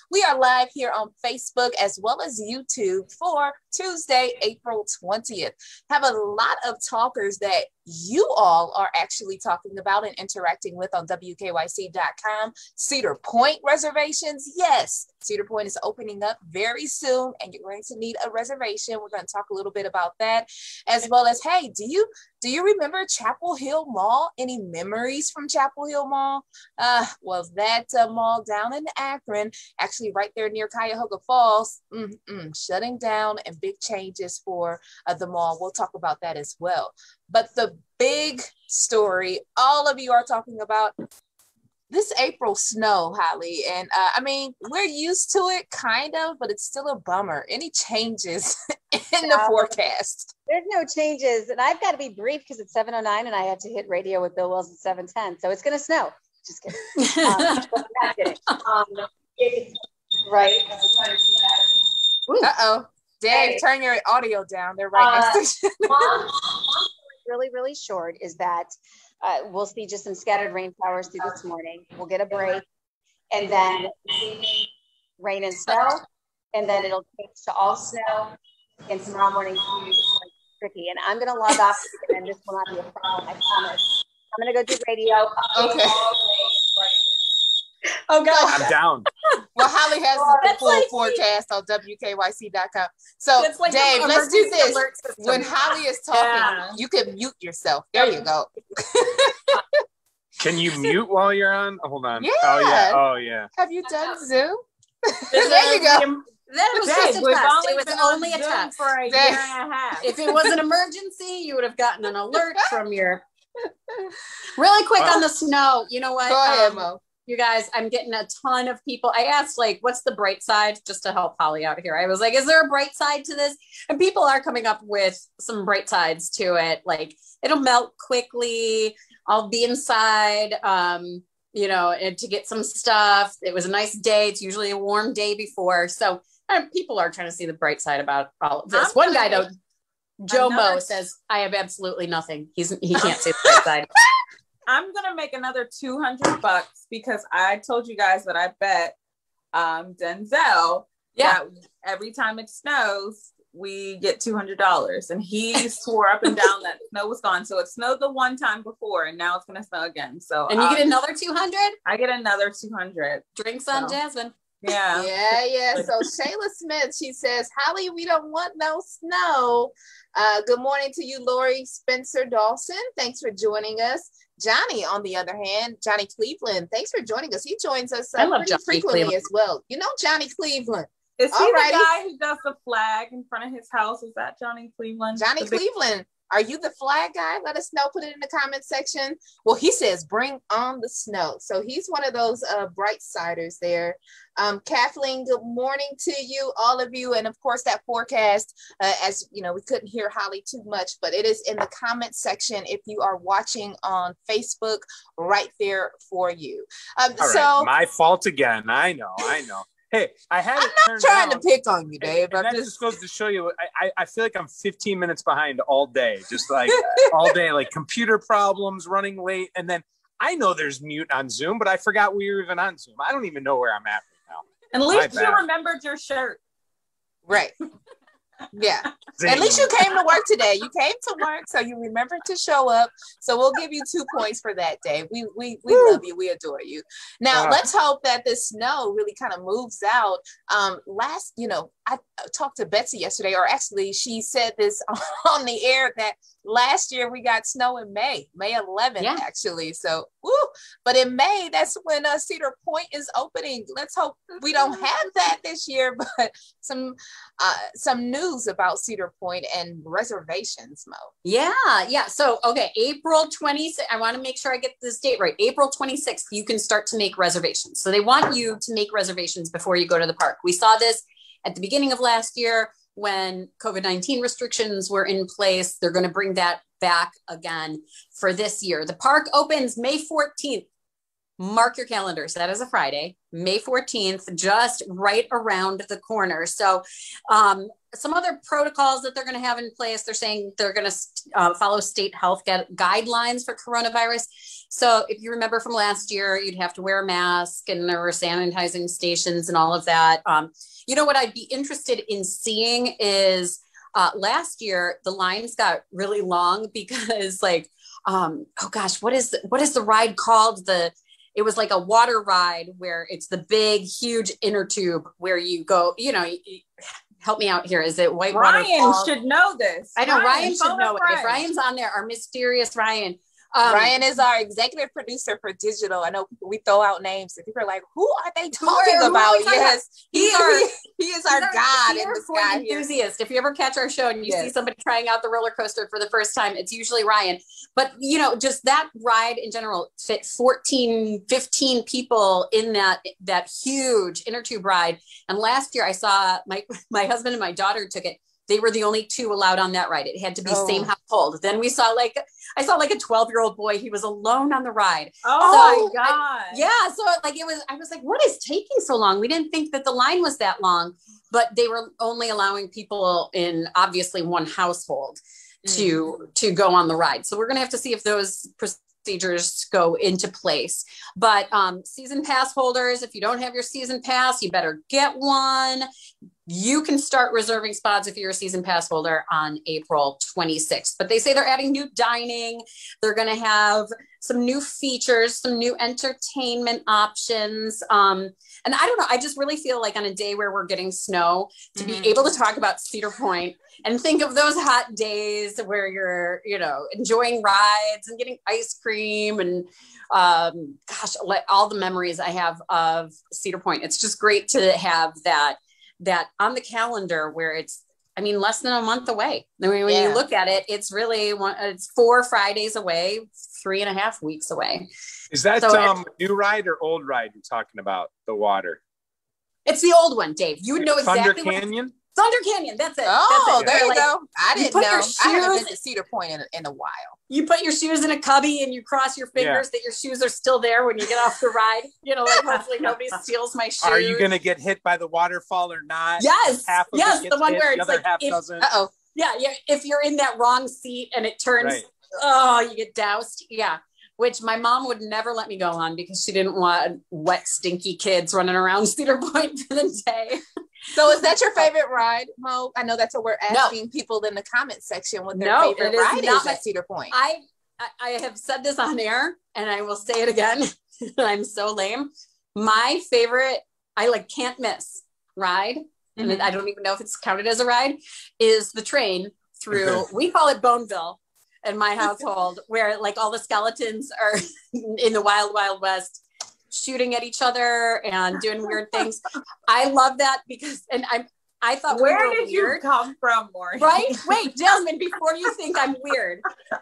We are live here on Facebook as well as YouTube for Tuesday, April 20th. Have a lot of talkers that you all are actually talking about and interacting with on WKYC.com. Cedar Point reservations. Yes, Cedar Point is opening up very soon and you're going to need a reservation. We're going to talk a little bit about that, as well as, hey, do you remember Chapel Hill Mall? Any memories from Chapel Hill Mall? Well, that mall down in Akron, actually right there near Cuyahoga Falls, shutting down, and big changes for the mall. We'll talk about that as well. But the big story all of you are talking about, this April snow, Holly. And I mean, we're used to it kind of, but it's still a bummer. Any changes in the forecast? There's no changes. And I've got to be brief because it's 7:09 and I had to hit radio with Bill Wills at 7:10. So it's going to snow. Just kidding. Not kidding. Right. Uh-oh. Dave, turn your audio down. They're right next to you. Really, really short is that we'll see just some scattered rain showers through this morning. We'll get a break, and then rain and snow, and then it'll change to all snow, and tomorrow morning it's tricky. And I'm going to log off, and this will not be a problem, I promise. I'm going to go do radio. Okay. Oh, God. I'm down. Well, Holly has the full forecast on WKYC.com. So, like, Dave, let's do this. When Holly is talking, you can mute yourself. There you go. Can you mute while you're on? Hold on. Yeah. Oh, yeah. Have you done Zoom? There you go. That was just a test. It was only a test for a year and a half. If it was an emergency, you would have gotten an alert from your. Really quick on the snow. You know what? Go ahead, Mo. You guys, I'm getting a ton of people. I asked, like, what's the bright side? Just to help Holly out here. I was like, is there a bright side to this? And people are coming up with some bright sides to it. Like, it'll melt quickly. I'll be inside, you know, and to get some stuff. It was a nice day. It's usually a warm day before. So people are trying to see the bright side about all of this. One guy, though, Joe Mo, says, I have absolutely nothing. He can't see the bright side. I'm going to make another $200 because I told you guys that I bet Denzel that every time it snows, we get $200. And he swore up and down that snow was gone. So it snowed the one time before and now it's going to snow again. So and you get another 200? I get another 200. Drinks on Jasmine. Yeah. Yeah. So Shayla Smith, she says, Holly, we don't want no snow. Good morning to you, Lori Spencer Dawson. Thanks for joining us. Johnny, on the other hand, Johnny Cleveland, thanks for joining us. He joins us pretty frequently as well. You know Johnny Cleveland. Is he the guy who does the flag in front of his house? Is that Johnny Cleveland? Johnny Cleveland. Are you the flag guy? Let us know. Put it in the comment section. Well, he says, bring on the snow. So he's one of those bright siders there. Kathleen, good morning to you, all of you. And of course, that forecast, as you know, we couldn't hear Holly too much, but it is in the comment section if you are watching on Facebook, right there for you. Right. My fault again. I know. Hey, I'm not trying to pick on you, Dave. And that just goes to show you, I feel like I'm 15 minutes behind all day, just like all day, like computer problems, running late. And then I know there's mute on Zoom, but I forgot we were even on Zoom. I don't even know where I'm at right now. And at least you remembered your shirt. Right. Yeah. At least you came to work today. You came to work, so you remembered to show up. So we'll give you 2 points for that, Dave. We love you. We adore you. Now, let's hope that this snow really kind of moves out. I talked to Betsy yesterday, or actually she said this on the air, that last year we got snow in May 11th, actually. So, but in May, that's when Cedar Point is opening. Let's hope we don't have that this year, but some news about Cedar Point and reservations, Mo. Yeah. So, okay, April 26th, I want to make sure I get this date right. April 26th, you can start to make reservations. So they want you to make reservations before you go to the park. We saw this at the beginning of last year when COVID-19 restrictions were in place. They're going to bring that back again for this year. The park opens May 14th. mark your calendars. That is a Friday, May 14th, just right around the corner. So some other protocols that they're going to have in place, they're saying they're going to follow state health guidelines for coronavirus. So if you remember from last year, you'd have to wear a mask and there were sanitizing stations and all of that. You know, what I'd be interested in seeing is last year, the lines got really long because like, oh gosh, what is the ride called? It was like a water ride where it's the big, huge inner tube where you go, you know, help me out here. Is it Whitewater Ryan Falls? should know this. I know Ryan should know it. If Ryan's on there, our mysterious Ryan. Ryan is our executive producer for digital. I know we throw out names and people are like, who are they talking about? Yes, he is our god in the sky enthusiast. If you ever catch our show and you see somebody trying out the roller coaster for the first time, it's usually Ryan. But, you know, just that ride in general fit 14, 15 people in that huge inner tube ride. And last year I saw my husband and my daughter took it. They were the only two allowed on that ride. It had to be same household. Then I saw like a 12-year-old boy. He was alone on the ride. Oh my God. So like I was like, what is taking so long? We didn't think that the line was that long, but they were only allowing people in obviously one household to go on the ride. So we're going to have to see if those procedures go into place. But season pass holders, if you don't have your season pass, you better get one. You can start reserving spots if you're a season pass holder on April 26th. But they say they're adding new dining. They're going to have some new features, some new entertainment options. And I don't know, I just really feel like on a day where we're getting snow, to be able to talk about Cedar Point and think of those hot days where you're, you know, enjoying rides and getting ice cream and all the memories I have of Cedar Point. It's just great to have that on the calendar where it's, I mean, less than a month away. I mean, when you look at it, it's really it's 4 Fridays away, 3.5 weeks away. Is that new ride or old ride you're talking about? The water. It's the old one, Dave. You would know exactly. Thunder Canyon? Thunder Canyon. That's it. Oh, that's it. there you go. I didn't know. I haven't been to Cedar Point in a while. You put your shoes in a cubby and you cross your fingers that your shoes are still there when you get off the ride. You know, like hopefully nobody steals my shoes. Are you going to get hit by the waterfall or not? Yes. Yes. The one where it's the other like, half doesn't. Yeah. If you're in that wrong seat and it turns, you get doused. Yeah. Which my mom would never let me go on because she didn't want wet, stinky kids running around Cedar Point for the day. So is that your favorite ride, Mo? I know that's what we're asking people in the comment section what their favorite ride is at Cedar Point. I have said this on air and I will say it again. I'm so lame. My favorite, I can't miss ride. And I don't even know if it's counted as a ride, is the train through, we call it Boneville in my household, where like all the skeletons are in the wild, wild west shooting at each other and doing weird things. I love that because, and I thought, where did you come from, Maureen? Right? Wait, Jasmine, before you think I'm weird,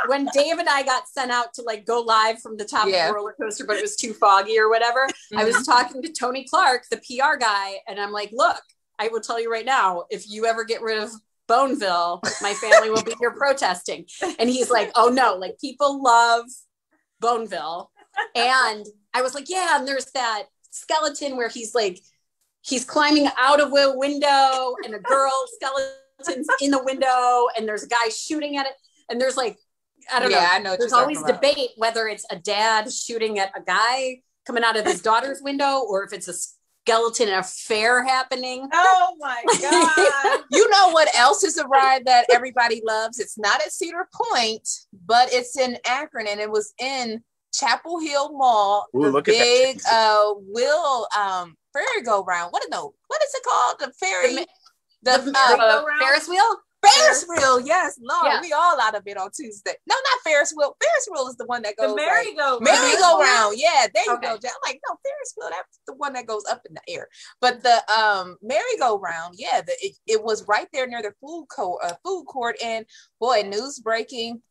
when Dave and I got sent out to go live from the top of the roller coaster, but it was too foggy or whatever, I was talking to Tony Clark, the PR guy, and I'm like, look, I will tell you right now, if you ever get rid of Boneville, my family will be here protesting. And he's like, oh no, people love Boneville. And I was like, yeah, and there's that skeleton where he's climbing out of a window and a girl skeleton's in the window and there's a guy shooting at it. And there's I don't know. I know there's always debate whether it's a dad shooting at a guy coming out of his daughter's window or if it's a skeleton affair happening. Oh my God. You know what else is a ride that everybody loves? It's not at Cedar Point, but it's in Akron and it was in Chapel Hill Mall. Ooh, the big merry-go-round. What is it called? The ferry? The Ferris wheel? Ferris wheel, yes, Lord, we all out of it on Tuesday. No, not Ferris wheel. Ferris wheel is the one that goes the merry-go-round. Merry-go-round, yeah, there you go. I'm like, no, Ferris wheel, that's the one that goes up in the air. But the merry-go-round, it was right there near the food court, and boy, news breaking.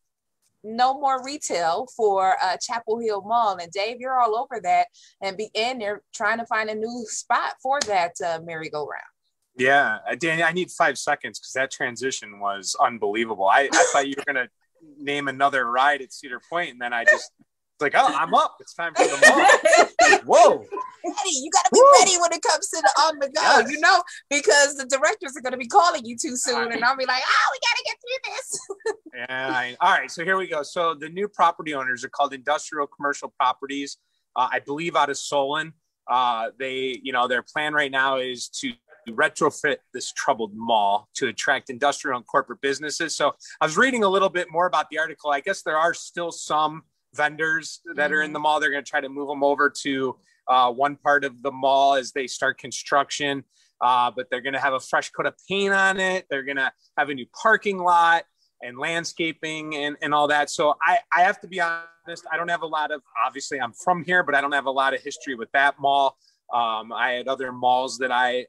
No more retail for Chapel Hill Mall. And Dave, you're all over that and they're trying to find a new spot for that merry-go-round. Yeah, Danny, I need 5 seconds because that transition was unbelievable. I thought you were going to name another ride at Cedar Point, and then I just It's like, oh, I'm up. It's time for the mall. Whoa. Ready. You got to be ready when it comes to the on the go, Yes. you know, because the directors are going to be calling you too soon. And I'll be like, oh, we got to get through this. Yeah. All right. So here we go. So the new property owners are called Industrial Commercial Properties, I believe out of Solon. They, their plan right now is to retrofit this troubled mall to attract industrial and corporate businesses. So I was reading a little bit more about the article. I guess there are still some vendors that are in the mall. They're going to try to move them over to one part of the mall as they start construction. But they're going to have a fresh coat of paint on it. They're going to have a new parking lot and landscaping and all that. So I have to be honest, I don't have a lot of, obviously I'm from here, but I don't have a lot of history with that mall. I had other malls that I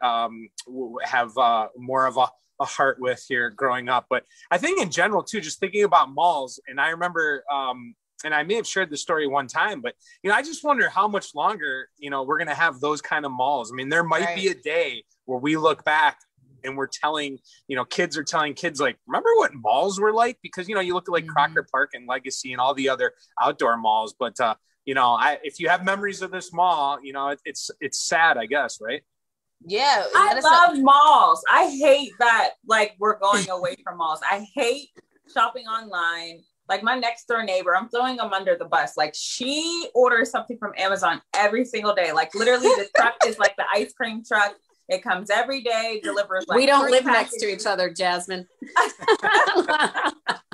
have more of a heart with here growing up. But I think in general too, just thinking about malls, and I remember, and I may have shared the story one time, but I just wonder how much longer, we're going to have those kind of malls. I mean, there might be a day where we look back and we're telling, kids are telling kids like, remember what malls were like? Because, you look at like Crocker Park and Legacy and all the other outdoor malls. But, if you have memories of this mall, it's sad, I guess, right? Yeah. I love malls. I hate that, like, we're going away from malls. I hate shopping online. Like my next door neighbor, I'm throwing them under the bus. Like she orders something from Amazon every single day. Like literally the truck is like the ice cream truck. It comes every day, delivers like we don't live packages. next to each other, Jasmine.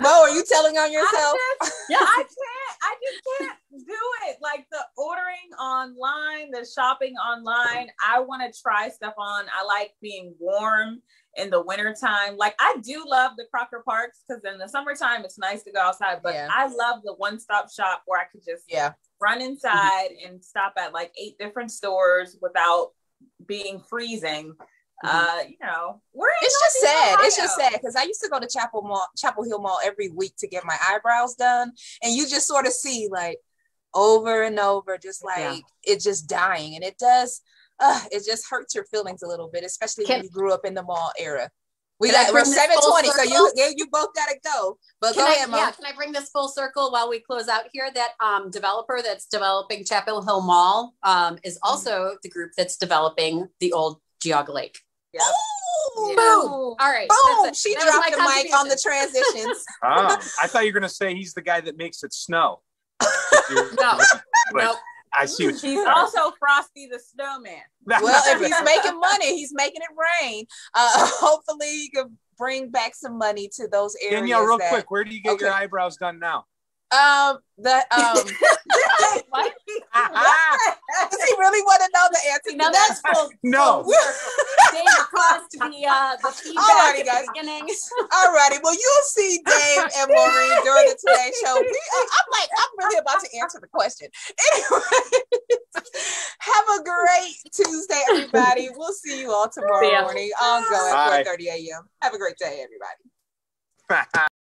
Mo, are you telling on yourself? I just can't do it. Like the ordering online, the shopping online. I want to try stuff on. I like being warm in the wintertime. Like I do love the Crocker Parks because in the summertime it's nice to go outside, but I love the one-stop shop where I could just run inside and stop at like 8 different stores without being freezing. It's just sad. It's just sad because I used to go to Chapel Hill Mall every week to get my eyebrows done, and you just sort of see like over and over, just like it's just dying, and it does. It just hurts your feelings a little bit, especially when you grew up in the mall era. We're 7:20, so you both gotta go. But go ahead, Mom. Yeah, can I bring this full circle while we close out here? That developer that's developing Chapel Hill Mall is also the group that's developing the old Geauga Lake. Yep. Boom! All right. Boom! She dropped the mic on the transitions. I thought you were gonna say he's the guy that makes it snow. No. I see what He's also Frosty the Snowman. Well, if he's making money, he's making it rain. Hopefully he can bring back some money to those areas. Danielle, real quick, where do you get your eyebrows done now? Does he really want to know the answer? Now that's full. No. Dave caused the feedback Alrighty, guys. at the beginning. Alrighty, well, you'll see Dave and Maureen during the Today Show. I'm really about to answer the question. Anyway, have a great Tuesday, everybody. We'll see you all tomorrow morning on Go at 4:30 a.m. Have a great day, everybody.